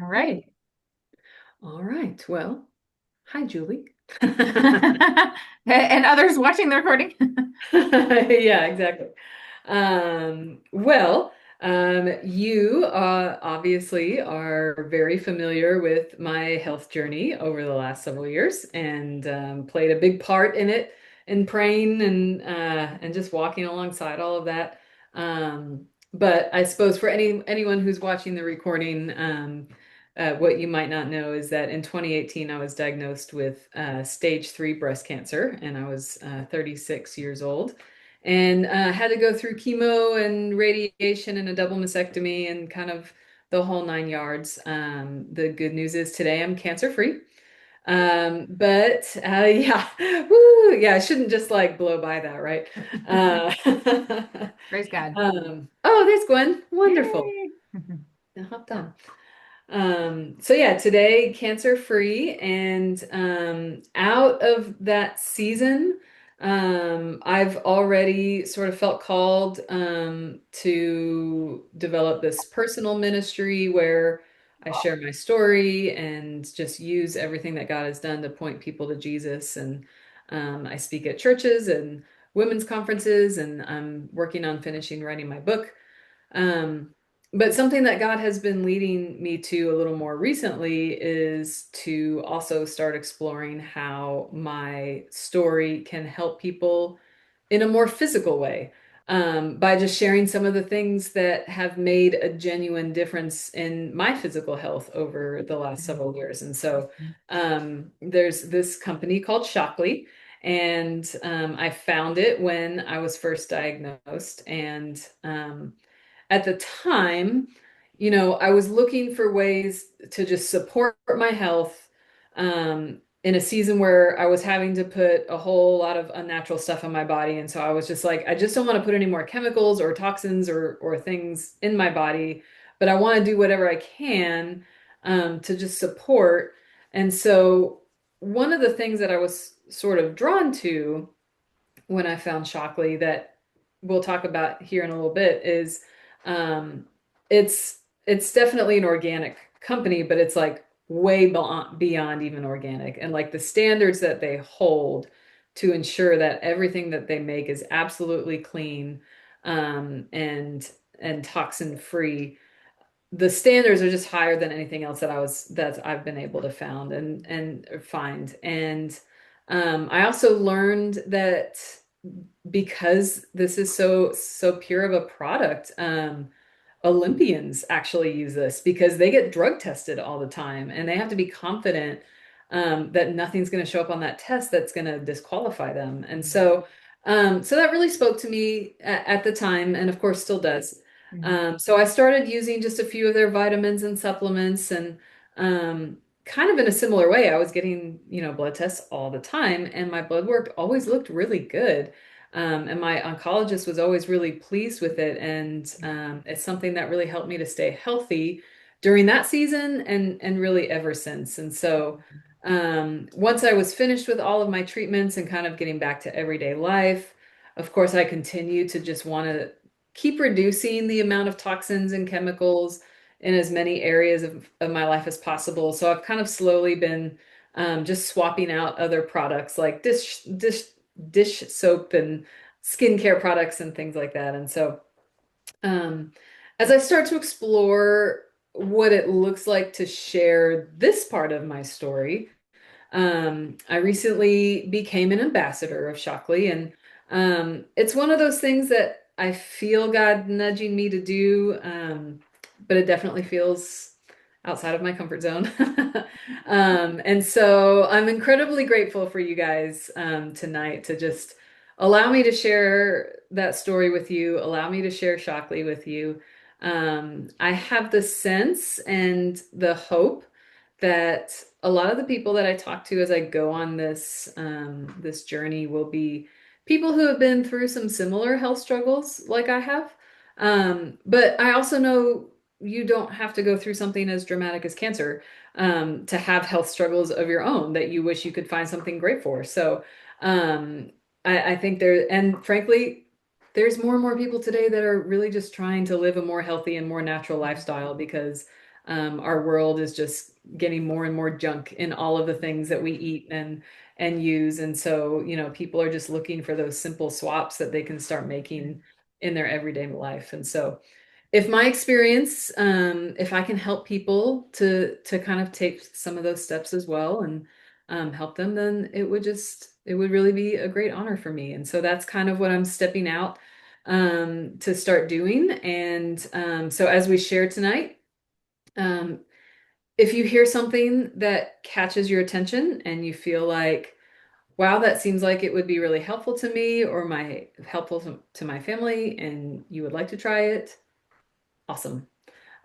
All right. All right. Well, hi, Julie. And others watching the recording. Yeah, exactly. Well, you obviously are very familiar with my health journey over the last several years and played a big part in it in praying and just walking alongside all of that. But I suppose for anyone who's watching the recording, what you might not know is that in 2018, I was diagnosed with stage 3 breast cancer, and I was 36 years old and had to go through chemo and radiation and a double mastectomy and kind of the whole nine yards. The good news is today I'm cancer free. But yeah, woo, yeah, I shouldn't just like blow by that, right? Uh, Praise God. oh, there's Gwen. Wonderful. Yay. I hopped on. So yeah, today cancer free and out of that season, I've already sort of felt called to develop this personal ministry where I share my story and just use everything that God has done to point people to Jesus. And I speak at churches and women's conferences, and I'm working on finishing writing my book. Um, but something that God has been leading me to a little more recently is to also start exploring how my story can help people in a more physical way, by just sharing some of the things that have made a genuine difference in my physical health over the last several years. And so there's this company called Shaklee. And I found it when I was first diagnosed. And at the time, I was looking for ways to just support my health in a season where I was having to put a whole lot of unnatural stuff in my body. And so I was just like, I just don't want to put any more chemicals or toxins or things in my body, but I want to do whatever I can to just support. And so one of the things that I was sort of drawn to when I found Shockley that we'll talk about here in a little bit is um, it's definitely an organic company, but it's like way beyond even organic. And like the standards that they hold to ensure that everything that they make is absolutely clean and toxin free. The standards are just higher than anything else that I've been able to found and find. And I also learned that because this is so pure of a product, Olympians actually use this because they get drug tested all the time and they have to be confident that nothing's going to show up on that test that's going to disqualify them. And so that really spoke to me at the time, and of course still does. So I started using just a few of their vitamins and supplements, and kind of in a similar way, I was getting, blood tests all the time, and my blood work always looked really good. And my oncologist was always really pleased with it. And it's something that really helped me to stay healthy during that season and really ever since. And so once I was finished with all of my treatments and kind of getting back to everyday life, of course, I continued to just want to keep reducing the amount of toxins and chemicals in as many areas of my life as possible. So I've kind of slowly been just swapping out other products like dish soap and skincare products and things like that. And so, um, as I start to explore what it looks like to share this part of my story, I recently became an ambassador of Shockley, and it's one of those things that I feel God nudging me to do, but it definitely feels outside of my comfort zone. And so I'm incredibly grateful for you guys tonight to just allow me to share that story with you, allow me to share Shockley with you. I have the sense and the hope that a lot of the people that I talk to as I go on this journey will be people who have been through some similar health struggles like I have. But I also know you don't have to go through something as dramatic as cancer to have health struggles of your own that you wish you could find something great for. So um, I think there, and frankly, there's more and more people today that are really just trying to live a more healthy and more natural lifestyle because Our world is just getting more and more junk in all of the things that we eat and use. And so, people are just looking for those simple swaps that they can start making in their everyday life. And so, if my experience, if I can help people to kind of take some of those steps as well and help them, then it would really be a great honor for me. And so that's kind of what I'm stepping out to start doing. And so as we share tonight, um, if you hear something that catches your attention and you feel like, wow, that seems like it would be really helpful to me or my helpful to my family, and you would like to try it, awesome.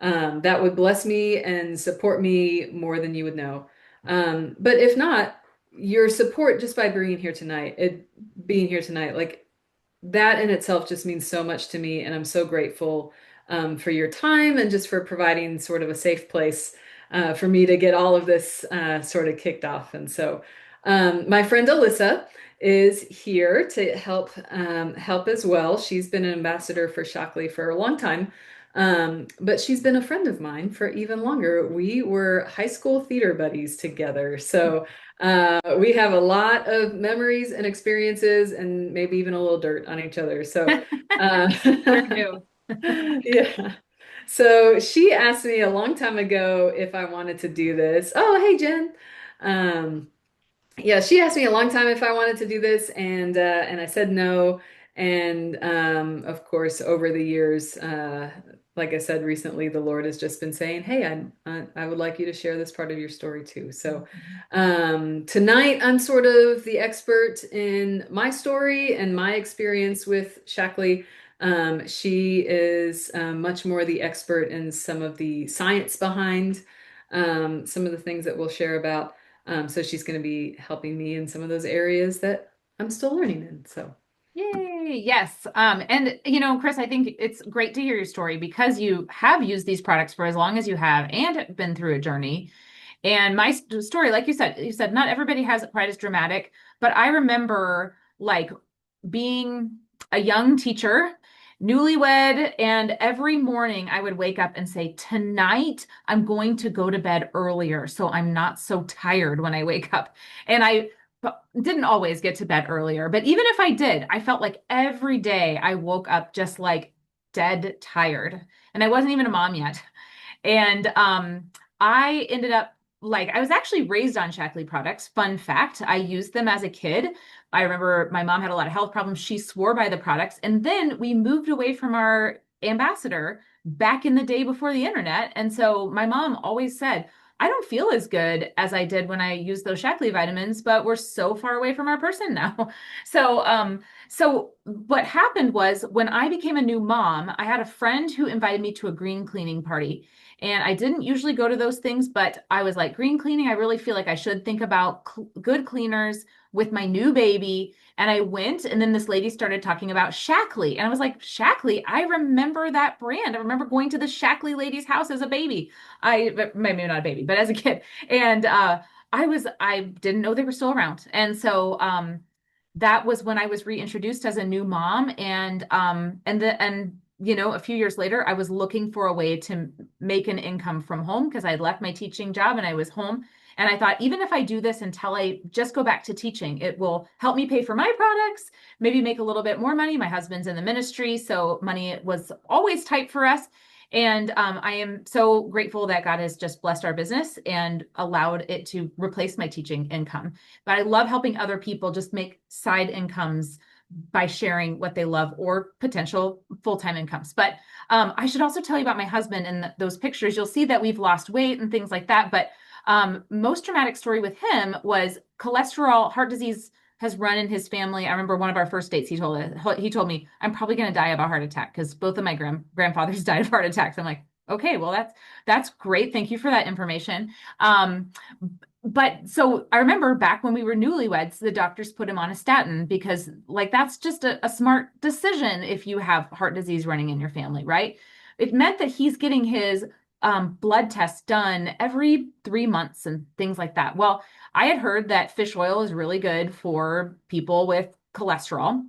That would bless me and support me more than you would know. But if not, your support just by being here tonight, like that in itself just means so much to me. And I'm so grateful for your time and just for providing sort of a safe place for me to get all of this sort of kicked off. And so my friend Alyssa is here to help as well. She's been an ambassador for Shaklee for a long time. But she's been a friend of mine for even longer. We were high school theater buddies together. So we have a lot of memories and experiences and maybe even a little dirt on each other. So, Sure do. yeah. So she asked me a long time ago if I wanted to do this. Oh, hey, Jen. Um, yeah, she asked me a long time if I wanted to do this, and I said no. And of course, over the years, like I said recently, the Lord has just been saying, "Hey, I would like you to share this part of your story too." So tonight, I'm sort of the expert in my story and my experience with Shaklee. She is much more the expert in some of the science behind some of the things that we'll share about. So she's going to be helping me in some of those areas that I'm still learning in. So, Yay. Yes. And Chris, I think it's great to hear your story because you have used these products for as long as you have and been through a journey. And my story, like you said, not everybody has it quite as dramatic, but I remember like being a young teacher, newlywed, and every morning I would wake up and say, tonight I'm going to go to bed earlier so I'm not so tired when I wake up. And I didn't always get to bed earlier, but even if I did, I felt like every day I woke up just like dead tired. And I wasn't even a mom yet. And I ended up I was actually raised on Shaklee products. Fun fact, I used them as a kid. I remember my mom had a lot of health problems. She swore by the products. And then we moved away from our ambassador back in the day before the internet. And so my mom always said, I don't feel as good as I did when I used those Shaklee vitamins, but we're so far away from our person now. So what happened was when I became a new mom, I had a friend who invited me to a green cleaning party. And I didn't usually go to those things, but I was like, green cleaning, I really feel like I should think about good cleaners with my new baby. And I went, and then this lady started talking about Shaklee. And I was like, Shaklee, I remember that brand. I remember going to the Shaklee lady's house as a baby. Maybe not a baby, but as a kid. And I didn't know they were still around. And so that was when I was reintroduced as a new mom. And a few years later, I was looking for a way to make an income from home because I had left my teaching job and I was home. And I thought, even if I do this until I just go back to teaching, it will help me pay for my products, maybe make a little bit more money. My husband's in the ministry, so money was always tight for us. And I am so grateful that God has just blessed our business and allowed it to replace my teaching income. But I love helping other people just make side incomes by sharing what they love or potential full-time incomes. But I should also tell you about my husband and those pictures. You'll see that we've lost weight and things like that. But most dramatic story with him was cholesterol, heart disease has run in his family. I remember one of our first dates, he told me, I'm probably going to die of a heart attack because both of my grandfathers died of heart attacks. I'm like, okay, well, that's great. Thank you for that information. But so I remember back when we were newlyweds, the doctors put him on a statin because that's just a smart decision if you have heart disease running in your family, right? It meant that he's getting his blood tests done every 3 months and things like that. Well, I had heard that fish oil is really good for people with cholesterol.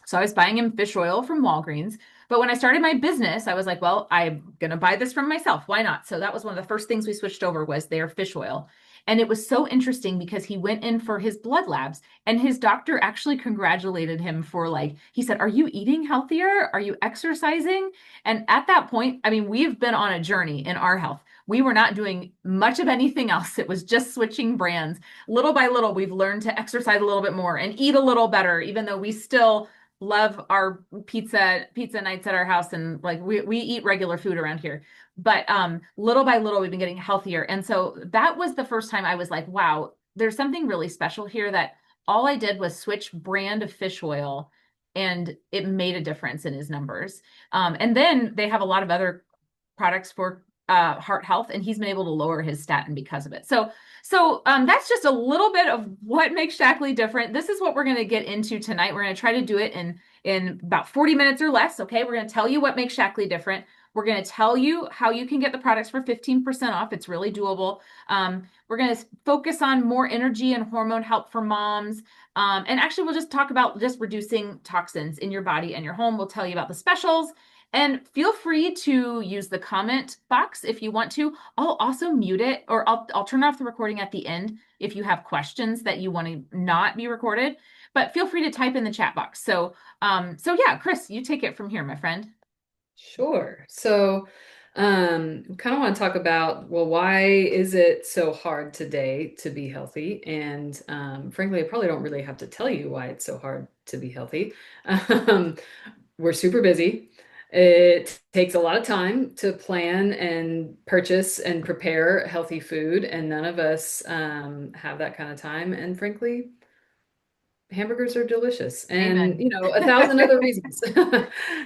So I was buying him fish oil from Walgreens, But when I started my business, I was like, well, I'm going to buy this from myself. Why not? So that was one of the first things we switched over was their fish oil. And it was so interesting because he went in for his blood labs and his doctor actually congratulated him for like, he said, are you eating healthier? Are you exercising? And at that point, I mean, we've been on a journey in our health. We were not doing much of anything else. It was just switching brands. Little by little, we've learned to exercise a little bit more and eat a little better, even though we still love our pizza nights at our house and like we eat regular food around here. But little by little, we've been getting healthier. And so that was the first time I was like, wow, there's something really special here that all I did was switch brand of fish oil and it made a difference in his numbers. And then they have a lot of other products for heart health, and he's been able to lower his statin because of it. So that's just a little bit of what makes Shaklee different. This is what we're going to get into tonight. We're going to try to do it in about 40 minutes or less. Okay, we're going to tell you what makes Shaklee different. We're going to tell you how you can get the products for 15% off. It's really doable. We're going to focus on more energy and hormone help for moms. And actually, we'll just talk about just reducing toxins in your body and your home. We'll tell you about the specials. And feel free to use the comment box if you want to. I'll also mute it, or I'll turn off the recording at the end if you have questions that you want to not be recorded. But feel free to type in the chat box. So yeah, Chris, you take it from here, my friend. Sure. So, kind of want to talk about, well, why is it so hard today to be healthy? And frankly, I probably don't really have to tell you why it's so hard to be healthy. Um, we're super busy. It takes a lot of time to plan and purchase and prepare healthy food, and none of us have that kind of time. And frankly, hamburgers are delicious and Amen. 1,000 other reasons.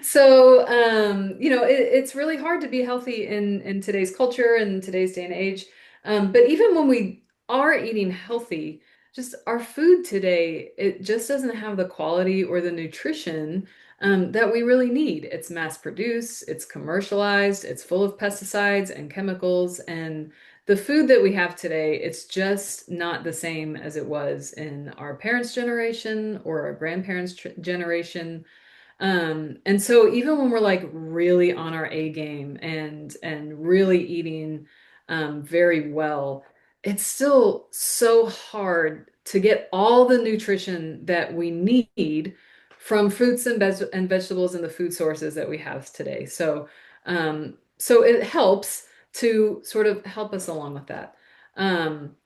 So it's really hard to be healthy in today's culture and today's day and age. But even when we are eating healthy, just our food today, it just doesn't have the quality or the nutrition that we really need. It's mass produced, it's commercialized, it's full of pesticides and chemicals, and the food that we have today, it's just not the same as it was in our parents' generation or our grandparents' generation. And so even when we're like really on our A game and really eating very well, it's still so hard to get all the nutrition that we need from fruits and vegetables and the food sources that we have today. So it helps to sort of help us along with that. Um,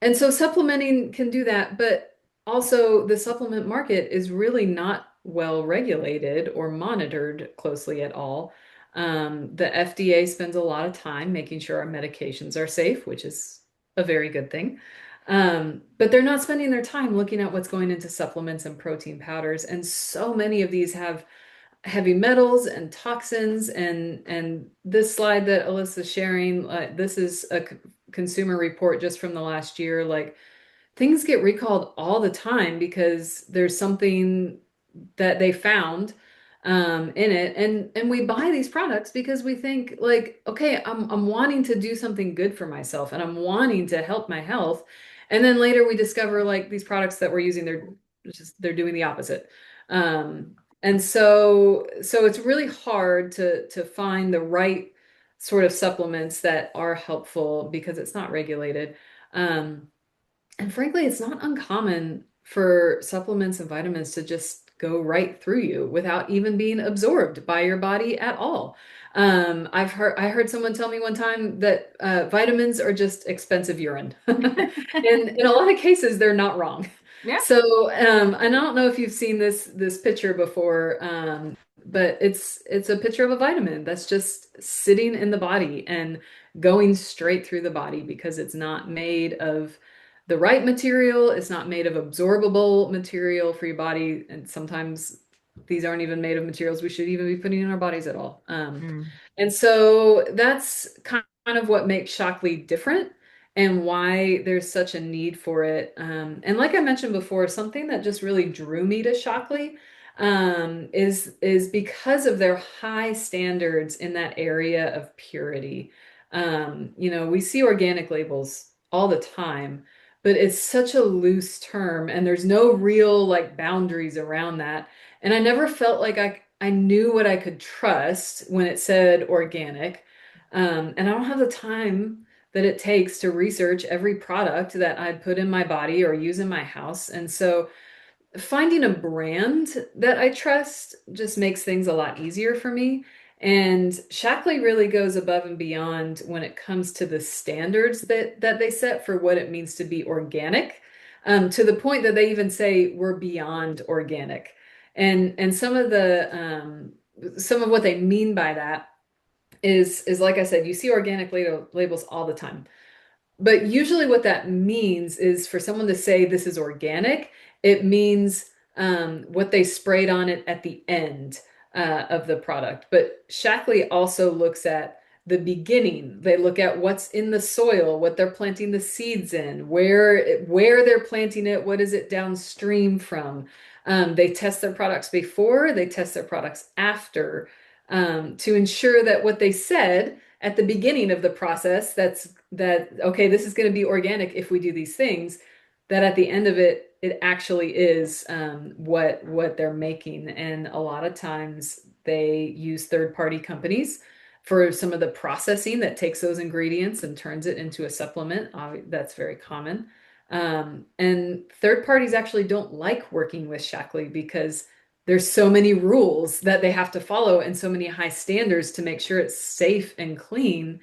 and so supplementing can do that, but also the supplement market is really not well regulated or monitored closely at all. The FDA spends a lot of time making sure our medications are safe, which is a very good thing. But they're not spending their time looking at what's going into supplements and protein powders. And so many of these have heavy metals and toxins. And this slide that Alyssa's sharing, this is a consumer report just from the last year. Like, things get recalled all the time because there's something that they found in it, and we buy these products because we think like, okay, I'm wanting to do something good for myself and I'm wanting to help my health, and then later we discover like these products that we're using, they're doing the opposite. And so it's really hard to find the right sort of supplements that are helpful because it's not regulated. Um, and frankly, it's not uncommon for supplements and vitamins to just go right through you without even being absorbed by your body at all. I heard someone tell me one time that vitamins are just expensive urine. And in a lot of cases, they're not wrong. Yeah. So, and I don't know if you've seen this picture before, but it's a picture of a vitamin that's just sitting in the body and going straight through the body because it's not made of the right material. It's not made of absorbable material for your body. And sometimes these aren't even made of materials we should even be putting in our bodies at all. Mm. And so that's kind of what makes Shockley different and why there's such a need for it. And like I mentioned before, something that just really drew me to Shockley is because of their high standards in that area of purity. We see organic labels all the time, but it's such a loose term and there's no real like boundaries around that. And I never felt like I knew what I could trust when it said organic. And I don't have the time that it takes to research every product that I'd put in my body or use in my house. And so finding a brand that I trust just makes things a lot easier for me. And Shaklee really goes above and beyond when it comes to the standards that they set for what it means to be organic, to the point that they even say we're beyond organic. And some of what they mean by that is like I said, you see organic labels all the time. But usually, what that means is for someone to say this is organic, it means what they sprayed on it at the end of the product. But Shaklee also looks at the beginning. They look at what's in the soil, what they're planting the seeds in, where they're planting it, what is it downstream from. They test their products before, they test their products after, to ensure that what they said at the beginning of the process, that okay, this is going to be organic if we do these things, that at the end of it, it actually is what they're making. And a lot of times they use third-party companies for some of the processing that takes those ingredients and turns it into a supplement. That's very common. And third parties actually don't like working with Shaklee because there's so many rules that they have to follow and so many high standards to make sure it's safe and clean.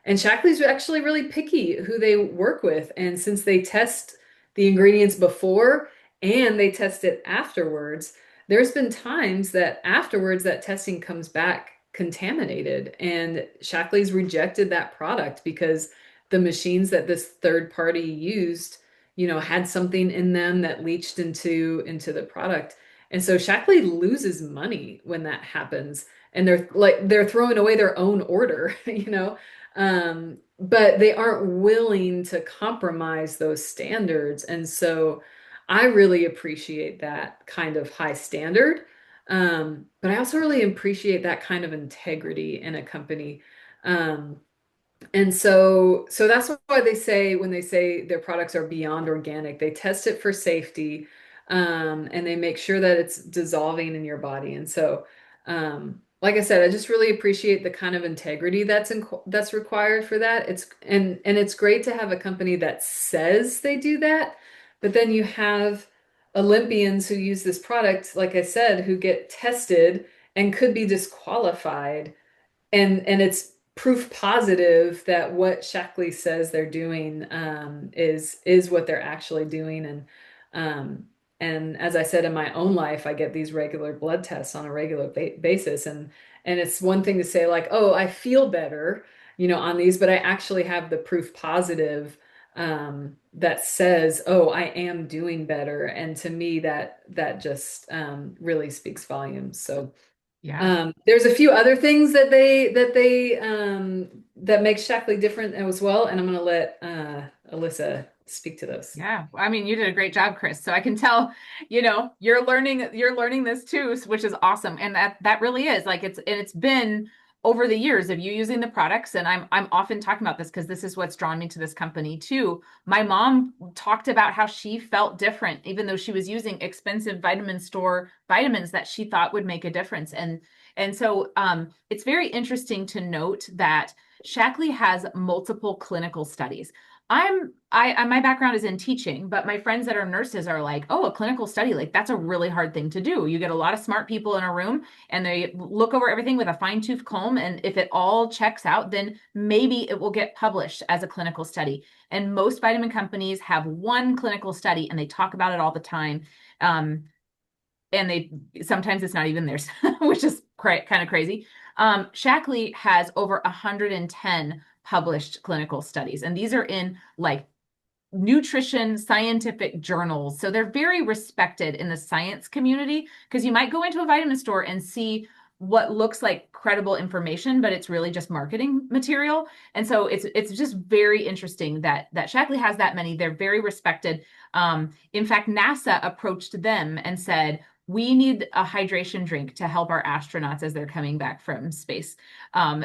And Shaklee's actually really picky who they work with. And since they test the ingredients before and they test it afterwards, there's been times that afterwards that testing comes back contaminated. And Shaklee's rejected that product because the machines that this third party used, had something in them that leached into the product. And so Shaklee loses money when that happens. And they're throwing away their own order, but they aren't willing to compromise those standards. And so I really appreciate that kind of high standard. But I also really appreciate that kind of integrity in a company. Um, and so that's why they say when they say their products are beyond organic, they test it for safety, and they make sure that it's dissolving in your body. And so, like I said, I just really appreciate the kind of integrity that's required for that. And it's great to have a company that says they do that, but then you have Olympians who use this product, like I said, who get tested and could be disqualified, and it's proof positive that what Shaklee says they're doing, is what they're actually doing. Um, and as I said in my own life, I get these regular blood tests on a regular basis, and it's one thing to say like, oh, I feel better, on these, but I actually have the proof positive that says, oh, I am doing better. And to me, that just really speaks volumes. So. Yeah. There's a few other things that makes Shaklee different as well, and I'm going to let Alyssa speak to those. Yeah. I mean, you did a great job, Chris. So I can tell, you're learning this too, which is awesome. And that really is like it's been over the years of you using the products. And I'm often talking about this because this is what's drawn me to this company too. My mom talked about how she felt different, even though she was using expensive vitamin store vitamins that she thought would make a difference. And so it's very interesting to note that Shaklee has multiple clinical studies. My background is in teaching, but my friends that are nurses are like, oh, a clinical study, like that's a really hard thing to do. You get a lot of smart people in a room and they look over everything with a fine-tooth comb. And if it all checks out, then maybe it will get published as a clinical study. And most vitamin companies have one clinical study and they talk about it all the time. And they sometimes it's not even theirs, which is kind of crazy. Shaklee has over 110 published clinical studies, and these are in like nutrition scientific journals. So they're very respected in the science community because you might go into a vitamin store and see what looks like credible information, but it's really just marketing material. And so it's just very interesting that Shaklee has that many. They're very respected. In fact, NASA approached them and said, we need a hydration drink to help our astronauts as they're coming back from space.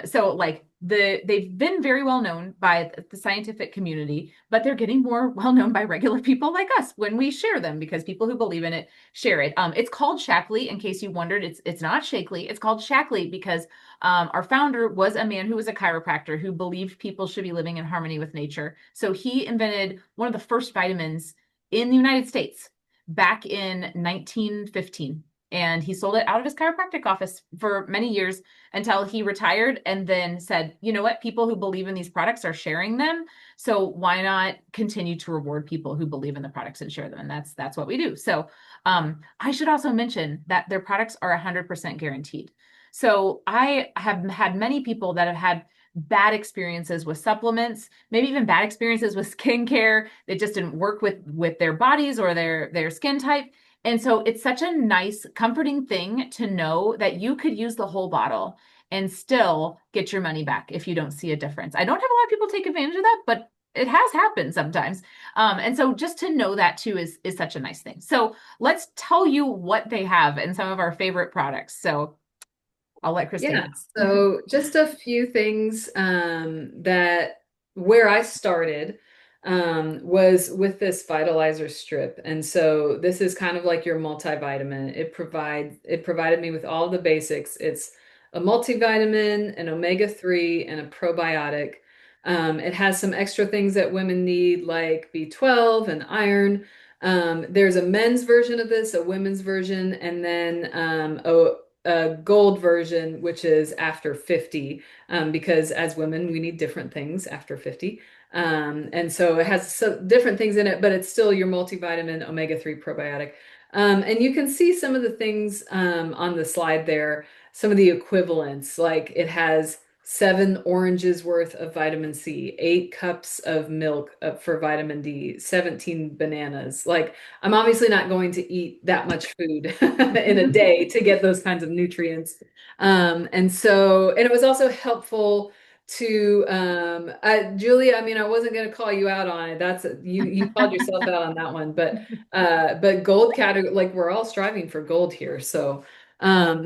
So like they've been very well known by the scientific community, but they're getting more well known by regular people like us when we share them because people who believe in it share it. It's called Shaklee. In case you wondered, it's not Shakely. It's called Shaklee because our founder was a man who was a chiropractor who believed people should be living in harmony with nature. So he invented one of the first vitamins in the United States back in 1915. And he sold it out of his chiropractic office for many years until he retired and then said, you know what? People who believe in these products are sharing them. So why not continue to reward people who believe in the products and share them? And that's what we do. So I should also mention that their products are 100% guaranteed. So I have had many people that have had bad experiences with supplements, maybe even bad experiences with skincare that just didn't work with their bodies or their skin type. And so it's such a nice, comforting thing to know that you could use the whole bottle and still get your money back if you don't see a difference. I don't have a lot of people take advantage of that, but it has happened sometimes. And so just to know that too is such a nice thing. So let's tell you what they have and some of our favorite products. So I'll let Chris take Yeah, it. so just a few things that where I started was with this vitalizer strip. And so this is kind of like your multivitamin. It provided me with all the basics. It's a multivitamin, an omega-3, and a probiotic. It has some extra things that women need, like B12 and iron. There's a men's version of this, a women's version, and then a gold version, which is after 50, because as women, we need different things after 50. And so it has different things in it, but it's still your multivitamin omega-3 probiotic. And you can see some of the things on the slide there, some of the equivalents, like it has 7 oranges worth of vitamin C, 8 cups of milk for vitamin D, 17 bananas. Like, I'm obviously not going to eat that much food in a day to get those kinds of nutrients. And it was also helpful to Julie, I mean, I wasn't going to call you out on it. That's you called yourself out on that one, but gold category, like we're all striving for gold here. So um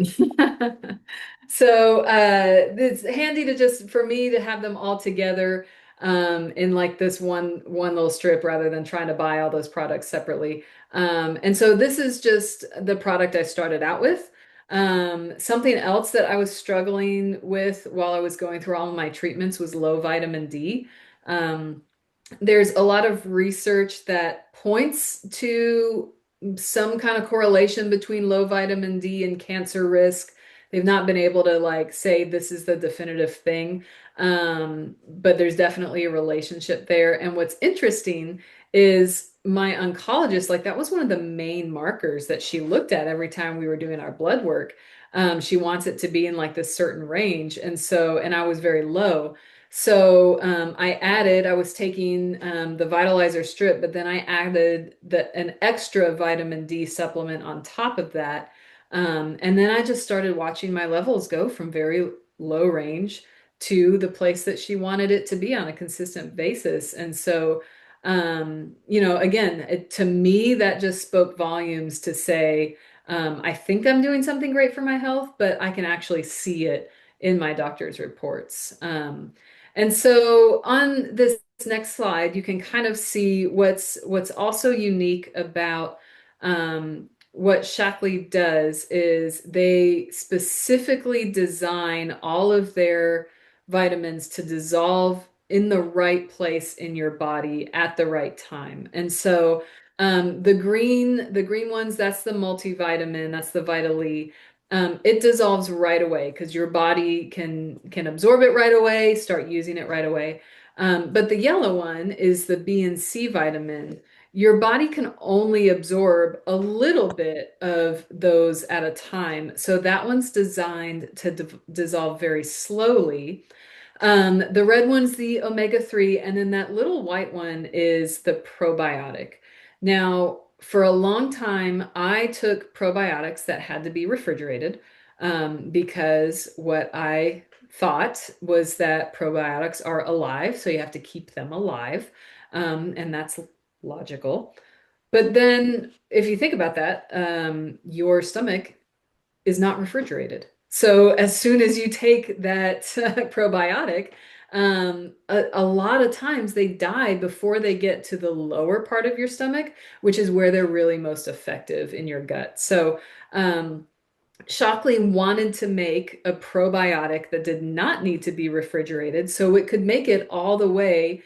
it's handy to just for me to have them all together in like this one little strip rather than trying to buy all those products separately. And so this is just the product I started out with. Something else that I was struggling with while I was going through all of my treatments was low vitamin D. Um, there's a lot of research that points to some kind of correlation between low vitamin D and cancer risk. They've not been able to like say this is the definitive thing, but there's definitely a relationship there. And what's interesting is my oncologist, like that was one of the main markers that she looked at every time we were doing our blood work. She wants it to be in like this certain range. And I was very low. So I was taking the Vitalizer strip, but then I added an extra vitamin D supplement on top of that. And then I just started watching my levels go from very low range to the place that she wanted it to be on a consistent basis. And so, again, to me, that just spoke volumes to say, I think I'm doing something great for my health, but I can actually see it in my doctor's reports. And so on this next slide, you can kind of see what's also unique about what Shaklee does is they specifically design all of their vitamins to dissolve in the right place in your body at the right time. And so the green ones, that's the multivitamin, that's the Vital E. It dissolves right away because your body can absorb it right away, start using it right away. But the yellow one is the B and C vitamin. Your body can only absorb a little bit of those at a time. So that one's designed to dissolve very slowly. The red one's the omega-3, and then that little white one is the probiotic. Now, for a long time, I took probiotics that had to be refrigerated because what I thought was that probiotics are alive, so you have to keep them alive. And that's logical. But then if you think about that, your stomach is not refrigerated. So as soon as you take that probiotic, a lot of times they die before they get to the lower part of your stomach, which is where they're really most effective in your gut. So Shockley wanted to make a probiotic that did not need to be refrigerated, so it could make it all the way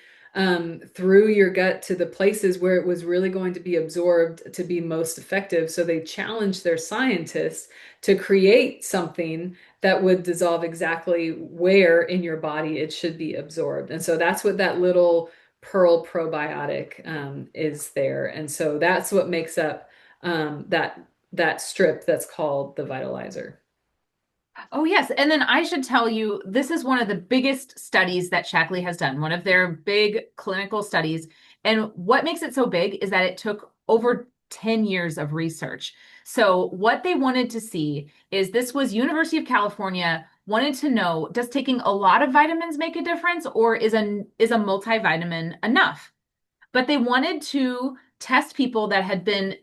through your gut to the places where it was really going to be absorbed to be most effective. So they challenged their scientists to create something that would dissolve exactly where in your body it should be absorbed. And so that's what that little pearl probiotic is there. And so that's what makes up that strip that's called the vitalizer. Oh, yes. And then I should tell you, this is one of the biggest studies that Shaklee has done, one of their big clinical studies. And what makes it so big is that it took over 10 years of research. So what they wanted to see is this was University of California wanted to know, does taking a lot of vitamins make a difference, or is a multivitamin enough? But they wanted to test people that had been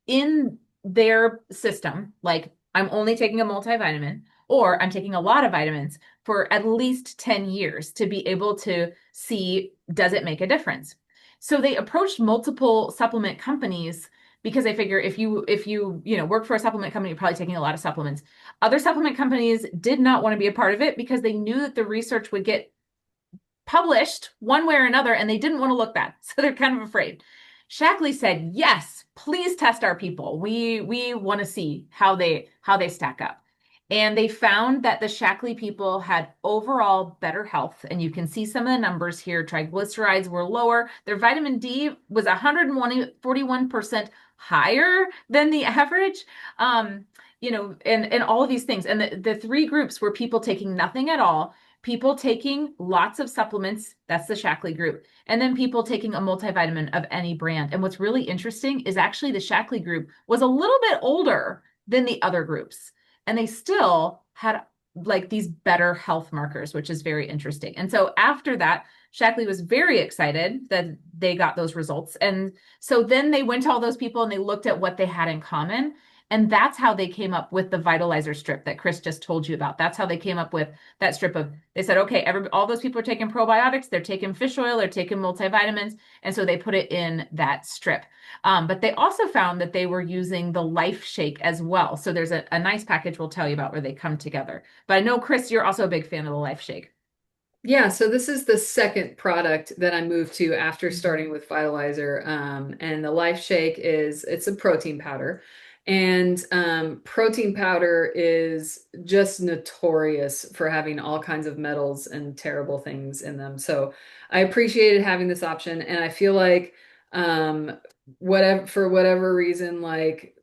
in their system, like I'm only taking a multivitamin or I'm taking a lot of vitamins for at least 10 years to be able to see, does it make a difference? So they approached multiple supplement companies because they figure if you work for a supplement company, you're probably taking a lot of supplements. Other supplement companies did not want to be a part of it because they knew that the research would get published one way or another, and they didn't want to look bad. So they're kind of afraid. Shaklee said, yes, please test our people. We want to see how they stack up. And they found that the Shaklee people had overall better health. And you can see some of the numbers here. Triglycerides were lower. Their vitamin D was 141% higher than the average. And all of these things. And the three groups were people taking nothing at all, people taking lots of supplements, that's the Shaklee group, and then people taking a multivitamin of any brand. And what's really interesting is actually the Shaklee group was a little bit older than the other groups, and they still had like these better health markers, which is very interesting. And so after that, Shaklee was very excited that they got those results. And so then they went to all those people and they looked at what they had in common. And that's how they came up with the vitalizer strip that Chris just told you about. That's how they came up with that strip of, they said, okay, all those people are taking probiotics, they're taking fish oil, they're taking multivitamins. And so they put it in that strip. But they also found that they were using the Life Shake as well. So there's a nice package we'll tell you about where they come together. But I know, Chris, you're also a big fan of the Life Shake. Yeah, so this is the second product that I moved to after starting with Vitalizer. And the Life Shake it's a protein powder. And protein powder is just notorious for having all kinds of metals and terrible things in them. So I appreciated having this option. And I feel like for whatever reason, like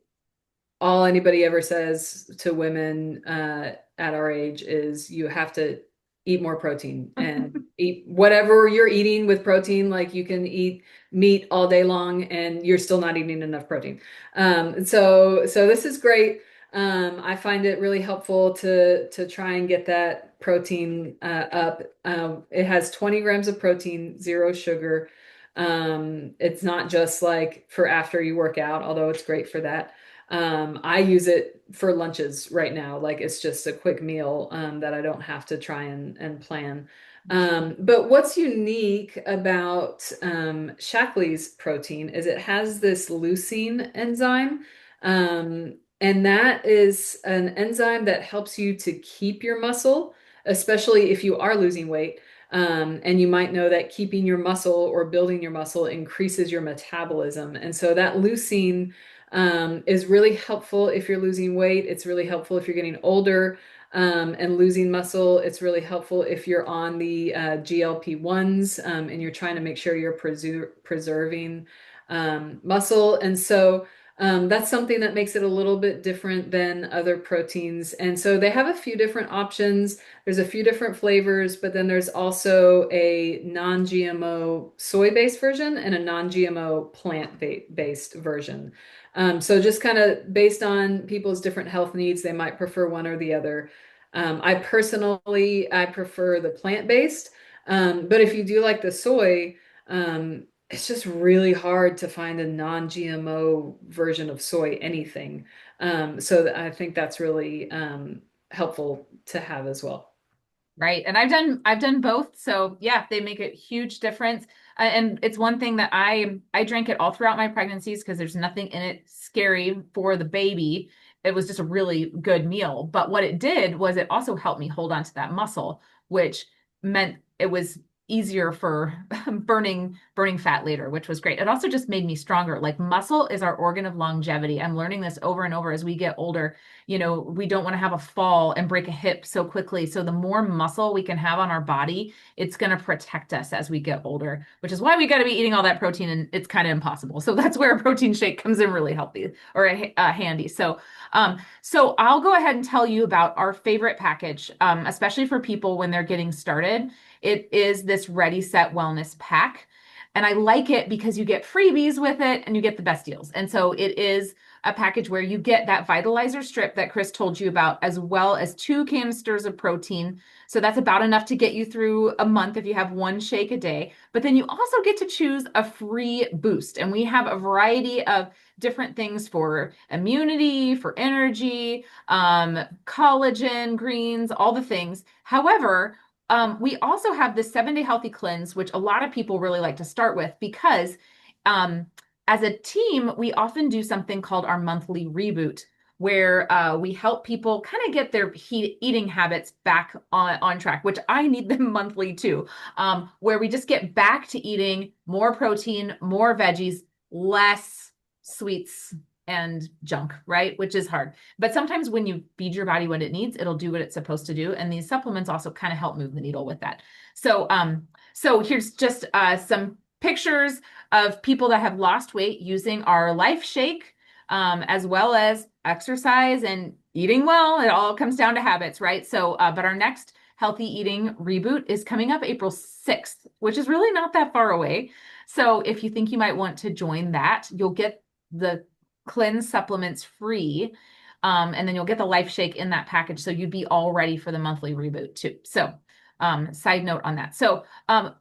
all anybody ever says to women at our age is you have to eat more protein and eat whatever you're eating with protein. Like you can eat meat all day long and you're still not eating enough protein. So this is great. I find it really helpful to try and get that protein up. It has 20 grams of protein, zero sugar. It's not just like for after you work out, although it's great for that. I use it for lunches right now. Like it's just a quick meal that I don't have to try and plan. But what's unique about Shaklee's protein is it has this leucine enzyme. And that is an enzyme that helps you to keep your muscle, especially if you are losing weight. And you might know that keeping your muscle or building your muscle increases your metabolism. And so that leucine is really helpful if you're losing weight. It's really helpful if you're getting older and losing muscle. It's really helpful if you're on the GLP-1s and you're trying to make sure you're preserving muscle. And so that's something that makes it a little bit different than other proteins. And so they have a few different options. There's a few different flavors, but then there's also a non-GMO soy-based version and a non-GMO plant-based version. So just kind of based on people's different health needs, they might prefer one or the other. I prefer the plant-based. But if you do like the soy, it's just really hard to find a non-GMO version of soy anything. I think that's really helpful to have as well. Right. And I've done both. So yeah, they make a huge difference. And it's one thing that I drank it all throughout my pregnancies because there's nothing in it scary for the baby. It was just a really good meal. But what it did was it also helped me hold on to that muscle, which meant it was easier for burning fat later, which was great. It also just made me stronger. Like muscle is our organ of longevity. I'm learning this over and over as we get older. We don't want to have a fall and break a hip so quickly. So the more muscle we can have on our body, it's going to protect us as we get older, which is why we got to be eating all that protein and it's kind of impossible. So that's where a protein shake comes in really healthy or handy. So I'll go ahead and tell you about our favorite package, especially for people when they're getting started. It is this Ready Set Wellness Pack. And I like it because you get freebies with it and you get the best deals. And so it is a package where you get that vitalizer strip that Chris told you about, as well as 2 canisters of protein. So that's about enough to get you through a month if you have one shake a day. But then you also get to choose a free boost. And we have a variety of different things for immunity, for energy, collagen, greens, all the things. However, we also have this 7-day healthy cleanse, which a lot of people really like to start with because um, as a team, we often do something called our monthly reboot, where we help people kind of get their eating habits back on track, which I need them monthly too, where we just get back to eating more protein, more veggies, less sweets and junk, right? Which is hard. But sometimes when you feed your body what it needs, it'll do what it's supposed to do. And these supplements also kind of help move the needle with that. So here's just some pictures of people that have lost weight using our Life Shake, as well as exercise and eating well. It all comes down to habits, right? But our next healthy eating reboot is coming up April 6th, which is really not that far away. So if you think you might want to join that, you'll get the cleanse supplements free. And then you'll get the Life Shake in that package. So you'd be all ready for the monthly reboot too. Side note on that.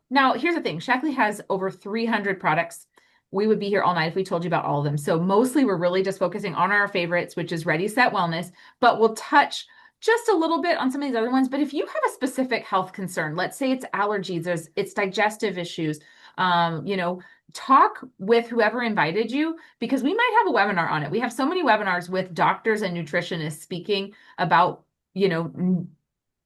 Now here's the thing. Shaklee has over 300 products. We would be here all night if we told you about all of them. So mostly we're really just focusing on our favorites, which is Ready, Set, Wellness, but we'll touch just a little bit on some of these other ones. But if you have a specific health concern, let's say it's allergies, it's digestive issues, um, you know, talk with whoever invited you because we might have a webinar on it. We have so many webinars with doctors and nutritionists speaking about, you know,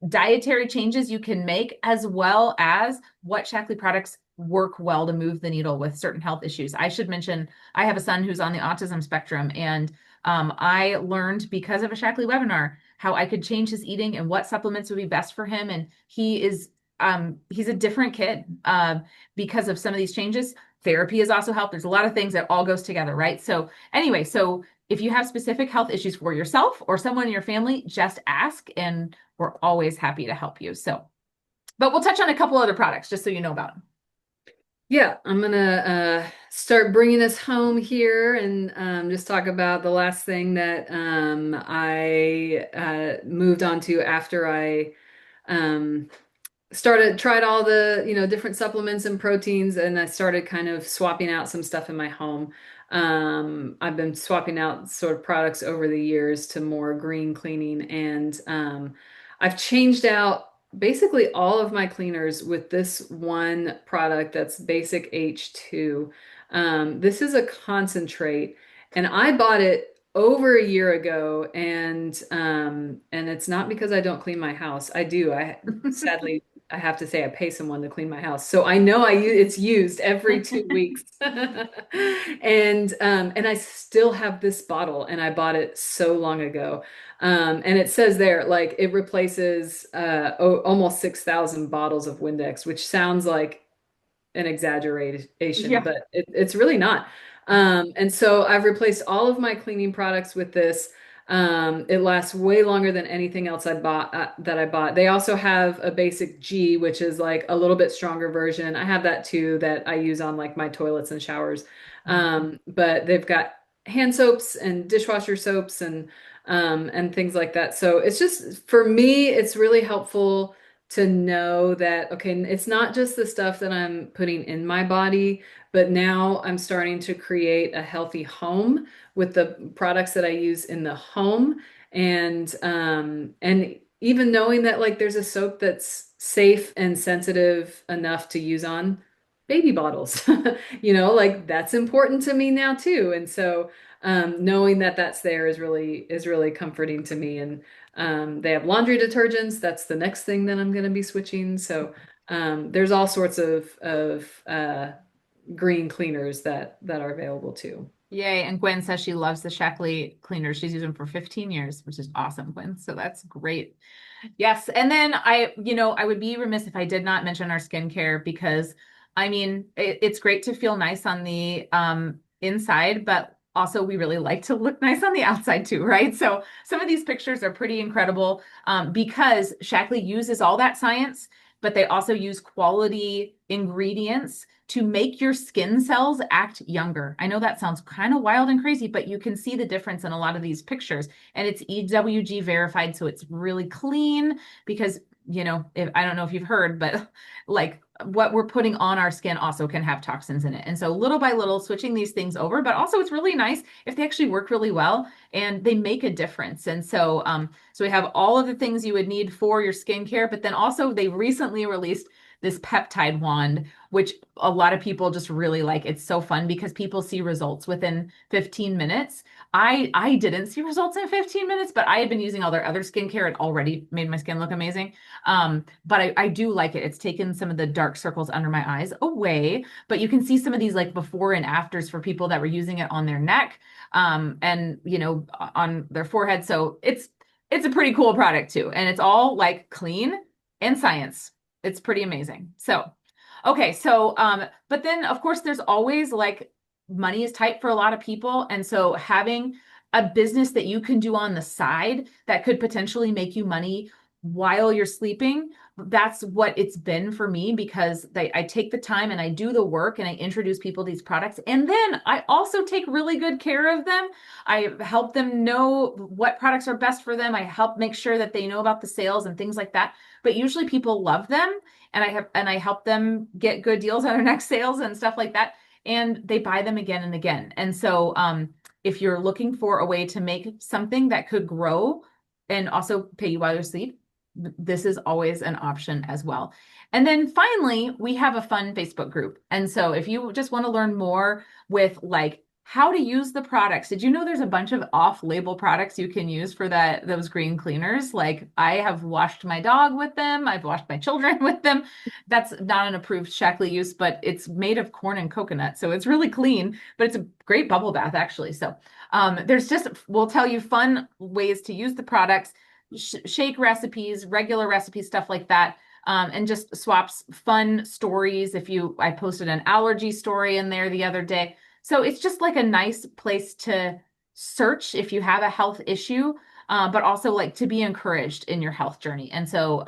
dietary changes you can make, as well as what Shaklee products work well to move the needle with certain health issues. I should mention I have a son who's on the autism spectrum, and I learned because of a Shaklee webinar how I could change his eating and what supplements would be best for him. And he's a different kid because of some of these changes. Therapy has also helped. There's a lot of things that all goes together, right? So anyway, so if you have specific health issues for yourself or someone in your family, just ask and we're always happy to help you. But we'll touch on a couple other products just so you know about them. Yeah, I'm gonna start bringing us home here and just talk about the last thing that I moved on to after I um, tried all the, different supplements and proteins, and I started kind of swapping out some stuff in my home. I've been swapping out sort of products over the years to more green cleaning, and I've changed out basically all of my cleaners with this one product that's Basic H2. This is a concentrate, and I bought it over a year ago, and it's not because I don't clean my house. I do. I sadly I have to say I pay someone to clean my house. So I know it's used every 2 weeks. And I still have this bottle and I bought it so long ago. And it says there like it replaces almost 6,000 bottles of Windex, which sounds like an exaggeration, Yeah. but it's really not. And so I've replaced all of my cleaning products with this. It lasts way longer than anything else that I bought. They also have a basic G, which is like a little bit stronger version. I have that too that I use on like my toilets and showers. But they've got hand soaps and dishwasher soaps and things like that. So it's just for me, it's really helpful to know that, okay, it's not just the stuff that I'm putting in my body, but now I'm starting to create a healthy home with the products that I use in the home. And even knowing that like there's a soap that's safe and sensitive enough to use on baby bottles, like that's important to me now too. And so knowing that that's there is really comforting to me. And they have laundry detergents. That's the next thing that I'm going to be switching. So there's all sorts of green cleaners that are available too. Yay. And Gwen says she loves the Shaklee cleaner. She's used them for 15 years, which is awesome, Gwen. So that's great. Yes. And then I would be remiss if I did not mention our skincare because I mean, it's great to feel nice on the inside, but also we really like to look nice on the outside too, right? So some of these pictures are pretty incredible because Shaklee uses all that science, but they also use quality ingredients to make your skin cells act younger. I know that sounds kind of wild and crazy, but you can see the difference in a lot of these pictures. And it's EWG verified, so it's really clean because, I don't know if you've heard, but like what we're putting on our skin also can have toxins in it. And so little by little switching these things over, but also it's really nice if they actually work really well and they make a difference. And so we have all of the things you would need for your skincare, but then also they recently released this peptide wand, which a lot of people just really like. It's so fun because people see results within 15 minutes. I didn't see results in 15 minutes, but I had been using all their other skincare. It already made my skin look amazing. But I do like it. It's taken some of the dark circles under my eyes away, but you can see some of these like before and afters for people that were using it on their neck, and on their forehead. So it's a pretty cool product too. And it's all like clean and science. It's pretty amazing. So, okay. So, but then of course there's always like money is tight for a lot of people. And so having a business that you can do on the side that could potentially make you money while you're sleeping, that's what it's been for me because I take the time and I do the work and I introduce people to these products. And then I also take really good care of them. I help them know what products are best for them. I help make sure that they know about the sales and things like that. But usually people love them and I help them get good deals on their next sales and stuff like that. And they buy them again and again. And so if you're looking for a way to make something that could grow and also pay you while you sleep, this is always an option as well. And then finally, we have a fun Facebook group. And so if you just want to learn more with like how to use the products, did you know there's a bunch of off-label products you can use for those green cleaners? Like I have washed my dog with them, I've washed my children with them. That's not an approved Shaklee use, but it's made of corn and coconut. So it's really clean, but it's a great bubble bath actually. So we'll tell you fun ways to use the products, shake recipes, regular recipes, stuff like that. And just swaps fun stories. I posted an allergy story in there the other day. So it's just like a nice place to search if you have a health issue, but also like to be encouraged in your health journey. And so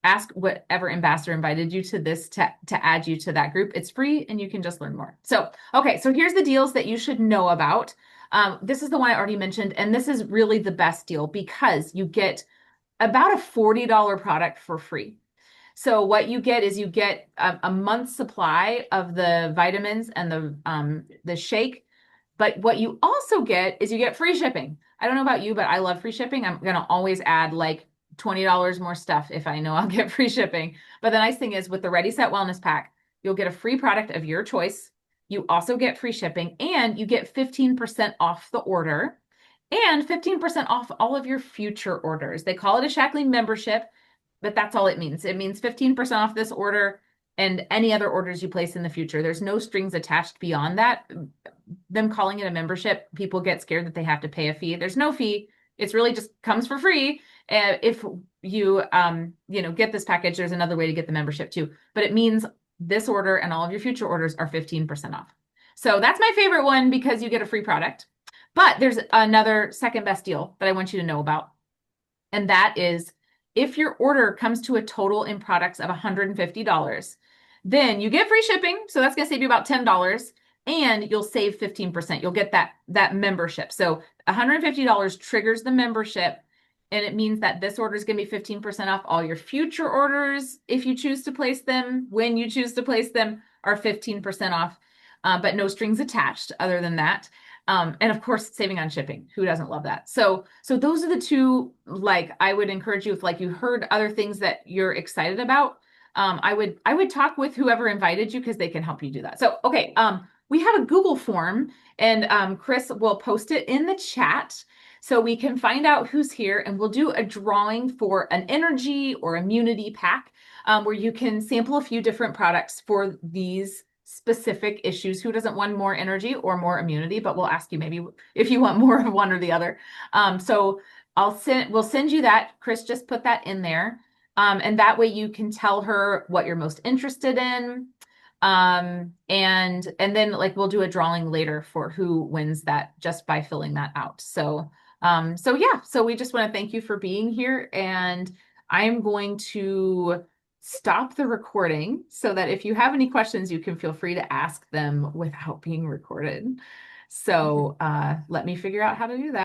ask whatever ambassador invited you to this to add you to that group. It's free and you can just learn more. So, okay, so here's the deals that you should know about. This is the one I already mentioned, and this is really the best deal because you get about a $40 product for free. So what you get is you get a month's supply of the vitamins and the shake. But what you also get is you get free shipping. I don't know about you, but I love free shipping. I'm gonna always add like $20 more stuff if I know I'll get free shipping. But the nice thing is with the Ready Set Wellness Pack, you'll get a free product of your choice. You also get free shipping and you get 15% off the order and 15% off all of your future orders. They call it a Shaklee membership, but that's all it means. It means 15% off this order and any other orders you place in the future. There's no strings attached beyond that. Them calling it a membership, people get scared that they have to pay a fee. There's no fee. It's really just comes for free. If you get this package, there's another way to get the membership too. But it means this order and all of your future orders are 15% off. So that's my favorite one because you get a free product. But there's another second best deal that I want you to know about. And that is if your order comes to a total in products of $150, then you get free shipping. So that's going to save you about $10 and you'll save 15%. You'll get that membership. So $150 triggers the membership And it means that this order is going to be 15% off. All your future orders, if you choose to place them, when you choose to place them, are 15% off, but no strings attached other than that. And of course, saving on shipping. Who doesn't love that? So those are the two, like, I would encourage you, if like you heard other things that you're excited about, I would talk with whoever invited you because they can help you do that. So, okay, we have a Google form, and Chris will post it in the chat so we can find out who's here, and we'll do a drawing for an energy or immunity pack, where you can sample a few different products for these specific issues. Who doesn't want more energy or more immunity? But we'll ask you maybe if you want more of one or the other. So we'll send you that. Chris just put that in there. And that way you can tell her what you're most interested in. And then like we'll do a drawing later for who wins that just by filling that out. So yeah, so we just want to thank you for being here, and I'm going to stop the recording so that if you have any questions, you can feel free to ask them without being recorded. So let me figure out how to do that.